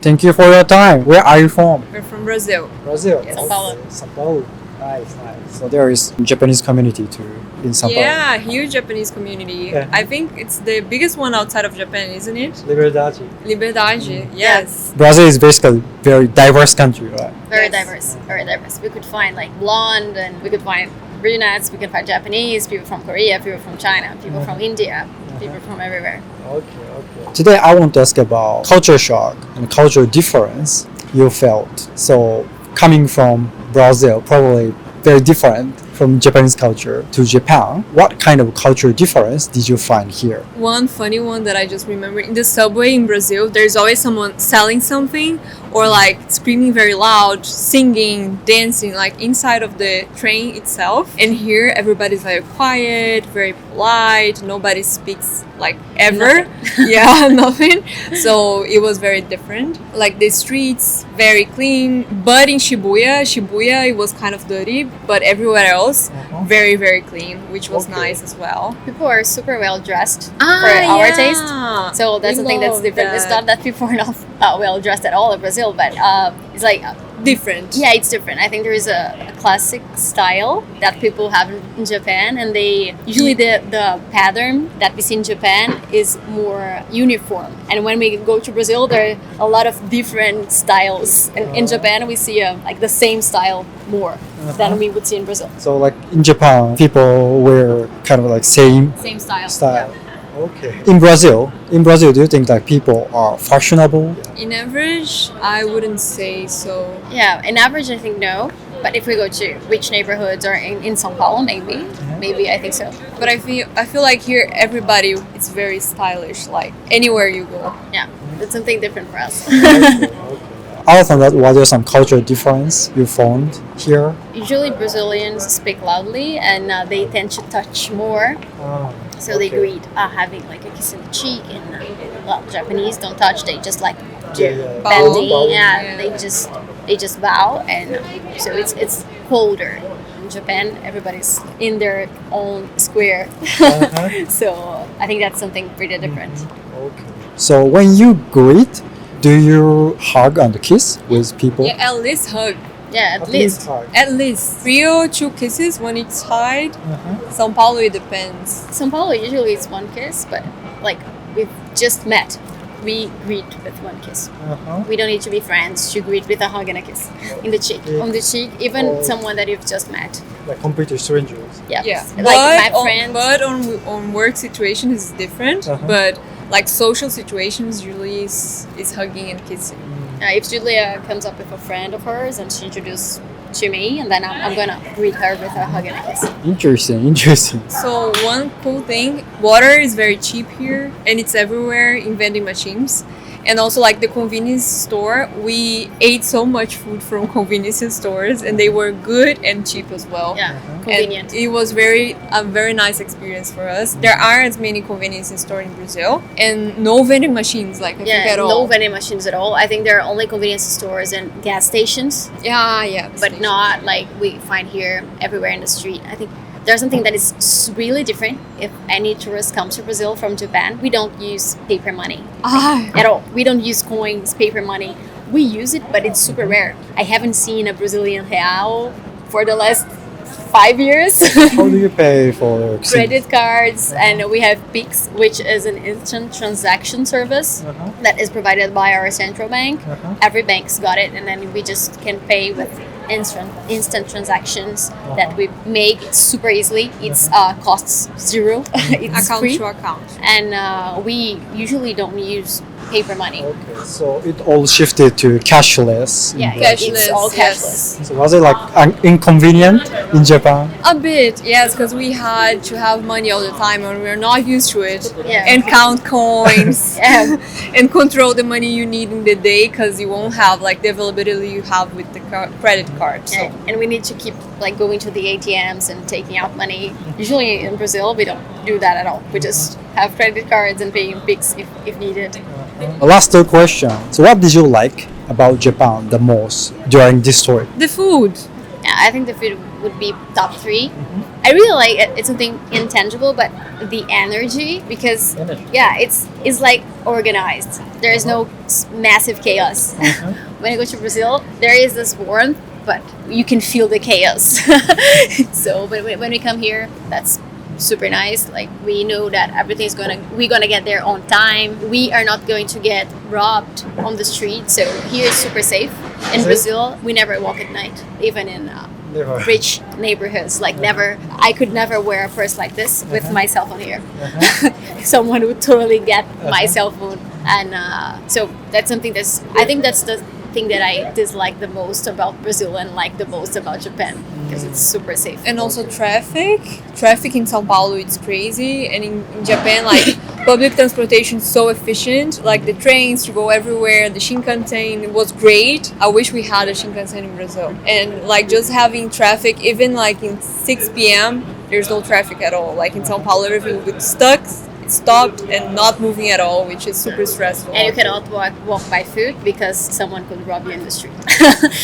Thank you for your time. Where are you from? We're from Brazil. Brazil. Yes. São Paulo. São Paulo. Nice. So there is Japanese community too in São Paulo. Yeah, huge Japanese community. Yeah. I think it's the biggest one outside of Japan, isn't it? Liberdade. Liberdade, yes. Brazil is basically very diverse country, right? Very Yes. diverse. Very diverse. We could find like blonde, and we could find brunettes. We could find Japanese, people from Korea, people from China, people from India, people from everywhere. Okay. Today I want to ask about culture shock and cultural difference you felt. So coming from Brazil, probably very different from Japanese culture to Japan. What kind of cultural difference did you find here? One funny one that I just remember, in the subway in Brazil, there's always someone selling something or like screaming very loud, singing, dancing, like inside of the train itself. And here everybody's very quiet, very polite, nobody speaks like ever. Yeah, nothing. So it was very different. Like the streets, very clean. But in Shibuya, it was kind of dirty, but everywhere else, very, very clean, which was nice as well. People are super well dressed for our taste. So that's We something that's love different. It's that. not that people are not well dressed at all in Brazil, but it's like Different. yeah, it's different. I think there is a classic style that people have in Japan, and they usually the pattern that we see in Japan is more uniform. And when we go to Brazil, there are a lot of different styles. And in Japan, we see like the same style more than we would see in Brazil. So like in Japan, people wear kind of like same Same style. style. Okay. In Brazil, do you think that people are fashionable? In average, I wouldn't say so. Yeah, in average, I think no. But if we go to rich neighborhoods or in São Paulo, maybe I think so. But I feel like here everybody is very stylish. Like anywhere you go. Yeah, it's something different for us. Other than that, what are some cultural difference you found here? Usually Brazilians speak loudly, and they tend to touch more. So they greet having like a kiss in the cheek, and well, Japanese don't touch; they just like do bending. Bow. Yeah, they just bow, and so it's colder. In Japan, everybody's in their own square, so I think that's something pretty different. Okay. So when you greet, do you hug and kiss with people? Yeah, at least hug. Yeah, at least. hug. At least Rio, 2 kisses, one each side. São Paulo, it depends. São Paulo usually it's one kiss, but like we've just met, we greet with one kiss. We don't need to be friends to greet with a hug and a kiss in the cheek. On the cheek, even someone that you've just met. Like completely strangers. Yeah. Yeah, Like my friends. But on work situations is different. But like social situations usually is hugging and kissing. If Julia comes up with a friend of hers and she introduces to me, and then I'm gonna greet her with a hug and a kiss. Interesting. So one cool thing, water is very cheap here and it's everywhere in vending machines. And also like the convenience store, we ate so much food from convenience stores and they were good and cheap as well. Yeah, convenient. And it was a very nice experience for us. There aren't as many convenience stores in Brazil and no vending machines I think at all. No vending machines at all. I think there are only convenience stores and gas stations, Yeah. but not like we find here everywhere in the street. I think there's something that is really different. If any tourist comes to Brazil from Japan, we don't use paper money at all. We don't use coins, paper money. We use it, but it's super rare. I haven't seen a Brazilian real for the last 5 years. How do you pay for Credit cards, and we have Pix, which is an instant transaction service that is provided by our central bank. Every bank's got it, and then we just can pay with instant transactions that we make super easily. It's costs zero. It's Account free, to account. and we usually don't use paper money. Okay, so it all shifted to cashless. Yeah, Cashless, it's all yes. cashless. So was it like inconvenient in Japan? A bit, yes, because we had to have money all the time and we're not used to it. Yeah. And count coins Yeah. and control the money you need in the day because you won't have like the availability you have with the credit card. So. And we need to keep like going to the ATMs and taking out money. Usually in Brazil, we don't do that at all. We just have credit cards and pay in Pix if needed. Last question. So what did you like about Japan the most during this tour? The food. Yeah, I think the food would be top 3. I really like it. It's something intangible, but the energy, because it's like organized. There is no massive chaos. When you go to Brazil, there is this warmth, but you can feel the chaos. So, but when we come here, that's super nice. Like, we know that we're gonna get there on time. We are not going to get robbed on the street. So here is super safe. In Brazil, we never walk at night, even in rich neighborhoods. Like, never. I could never wear a purse like this with my cell phone here. Someone would totally get my cell phone, and so that's something I think that's the thing that I dislike the most about Brazil and like the most about Japan, because it's super safe. And also traffic in São Paulo, it's crazy, and in Japan, like, public transportation is so efficient, like the trains to go everywhere, the Shinkansen was great. I wish we had a Shinkansen in Brazil. And like, just having traffic, even like in 6 p.m, there's no traffic at all. Like in São Paulo, everything would stuck, stopped, and not moving at all, which is super stressful. And you cannot walk by foot because someone could rob you in the street.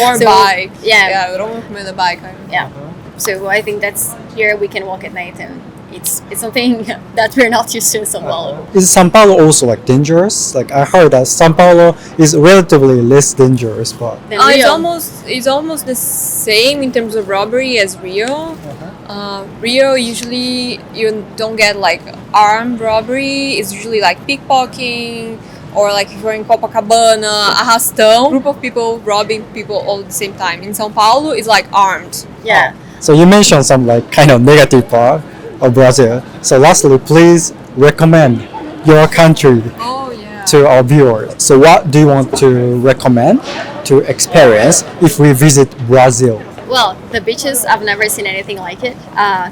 Or bike. Yeah, I don't recommend a bike. Yeah. So I think that's here we can walk at night, and it's something that we're not used to in São Paulo. Is São Paulo also like dangerous? Like, I heard that São Paulo is relatively less dangerous, but it's almost the same in terms of robbery as Rio. Rio, usually you don't get like armed robbery. It's usually like pickpocketing, or like if you're in Copacabana, arrastão, group of people robbing people all at the same time. In São Paulo, it's like armed. Yeah. So you mentioned some like kind of negative part of Brazil. So lastly, please recommend your country to our viewers. So what do you want to recommend to experience if we visit Brazil? Well, the beaches, I've never seen anything like it.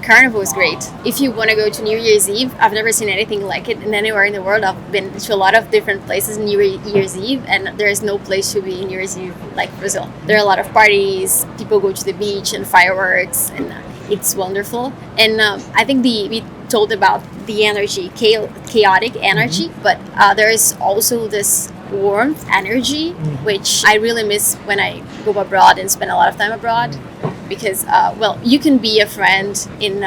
Carnival is great. If you want to go to New Year's Eve, I've never seen anything like it. And anywhere in the world, I've been to a lot of different places New Year's Eve, and there is no place to be in New Year's Eve like Brazil. There are a lot of parties, people go to the beach and fireworks, and it's wonderful. And I think we told about the energy, chaotic energy, but there is also this warmth energy, which I really miss when I go abroad and spend a lot of time abroad, because you can be a friend in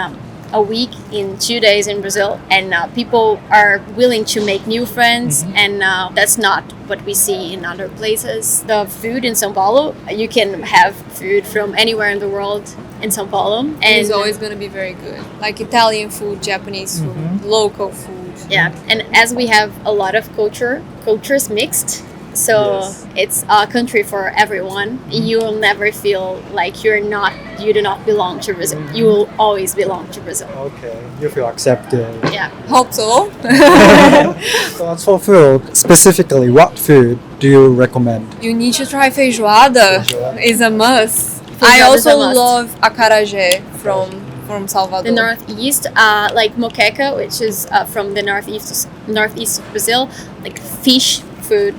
a week, in 2 days in Brazil, and people are willing to make new friends, and that's not what we see in other places. The food in São Paulo, you can have food from anywhere in the world in São Paulo, and it's always going to be very good, like Italian food, Japanese food, local food. Yeah, and as we have a lot of cultures mixed, so it's a country for everyone. You will never feel like you do not belong to Brazil. You will always belong to Brazil. Okay, you feel accepted. Yeah. Hope so. So as for food, specifically, what food do you recommend? You need to try feijoada. It's a must. I also love acarajé from Salvador. The northeast, like moqueca, which is from the northeast of Brazil, like fish food.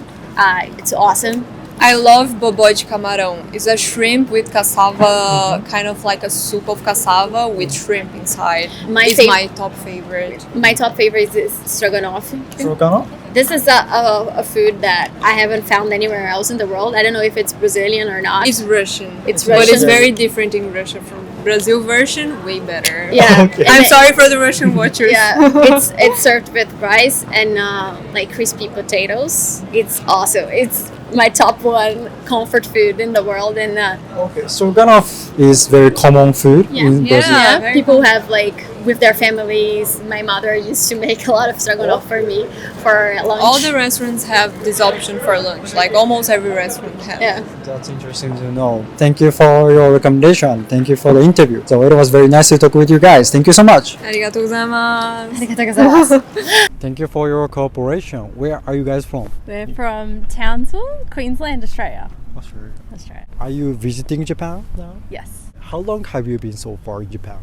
It's awesome. I love bobó de camarão. It's a shrimp with cassava, kind of like a soup of cassava with shrimp inside. It's my top favorite. My top favorite is stroganoff. Stroganoff? This is a food that I haven't found anywhere else in the world. I don't know if it's Brazilian or not. It's Russian. It's But Russian. it's very different in Russia from Brazil version, way better. Yeah. Okay. I'm sorry for the Russian watchers. Yeah, it's served with rice and like crispy potatoes. It's awesome. It's my top one comfort food in the world, and Okay, stroganoff is very common food in Brazil. Yeah. very people have like with their families. My mother used to make a lot of stroganoff for me for lunch. All the restaurants have this option for lunch. Like almost every restaurant has. Yeah. That's interesting to know. Thank you for your recommendation. Thank you for the interview. So it was very nice to talk with you guys. Thank you so much. Arigatou gozaimasu. Arigatou gozaimasu. Thank you for your cooperation. Where are you guys from? We're from Townsville, Queensland, Australia. Australia. Are you visiting Japan now? Yes. How long have you been so far in Japan?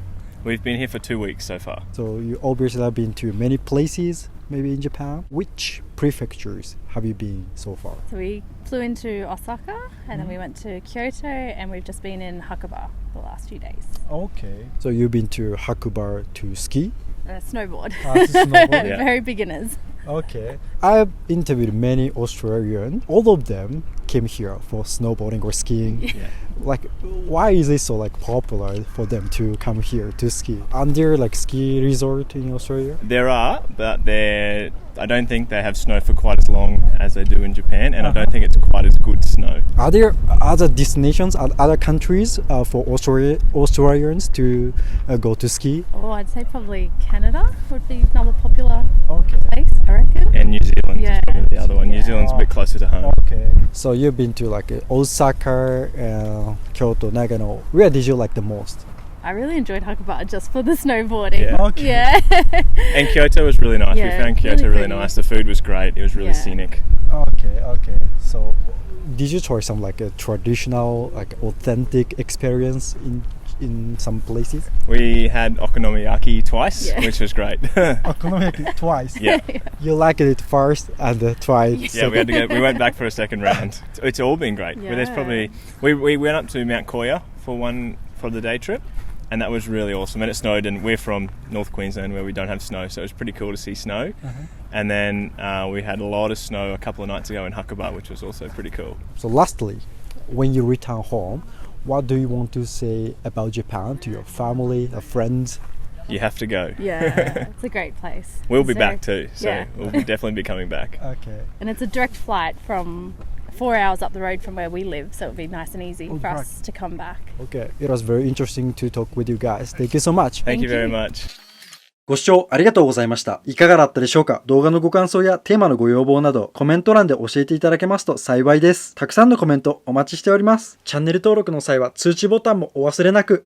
We've been here for 2 weeks so far. So you obviously have been to many places, maybe in Japan. Which prefectures have you been so far? So we flew into Osaka and then we went to Kyoto and we've just been in Hakuba the last few days. Okay. So you've been to Hakuba to ski? Snowboard. To snowboard. Yeah. Very beginners. Okay. I've interviewed many Australians. All of them came here for snowboarding or skiing. Yeah. Like, why is it so like popular for them to come here to ski? Are there like ski resort in Australia? There are, but I don't think they have snow for quite as long as they do in Japan, and I don't think it's quite as good snow. Are there other destinations, other countries for Australians to go to ski? Oh, I'd say probably Canada would be another popular Okay. place, I reckon. And New Zealand Yeah. is probably the other one. New Zealand's a bit closer to home. Okay. So you've been to like Osaka, Kyoto, Nagano. Where did you like the most? I really enjoyed Hakuba just for the snowboarding. Yeah. Okay. Yeah. And Kyoto was really nice. Yeah, We found Kyoto really really pretty. nice. The food was great. It was really Yeah. scenic. Okay. So, did you try some like a traditional, like authentic experience in some places? We had okonomiyaki twice, Yeah. which was great. Okonomiyaki twice. Yeah. You liked it first and tried. Yeah, we went back for a second round. It's all been great. But there's Yeah. probably we went up to Mount Koya for the day trip, and that was really awesome. And it snowed, and we're from North Queensland where we don't have snow, so it was pretty cool to see snow. And then we had a lot of snow a couple of nights ago in Hakuba, which was also pretty cool. So lastly, when you return home, what do you want to say about Japan to your family, friends? You have to go. Yeah, it's a great place. We'll be So, back too, so yeah. we'll definitely be coming back. Okay. And it's a direct flight from 4 hours up the road from where we live, so it'll be nice and easy for us to come back. Okay. It was very interesting to talk with you guys. Thank you so much. Thank you Thank very you. much. ご視聴ありがとうございました。いかがだったでしょうか？動画のご感想やテーマのご要望などコメント欄で教えていただけますと幸いです。たくさんのコメントお待ちしております。チャンネル登録の際は通知ボタンもお忘れなく。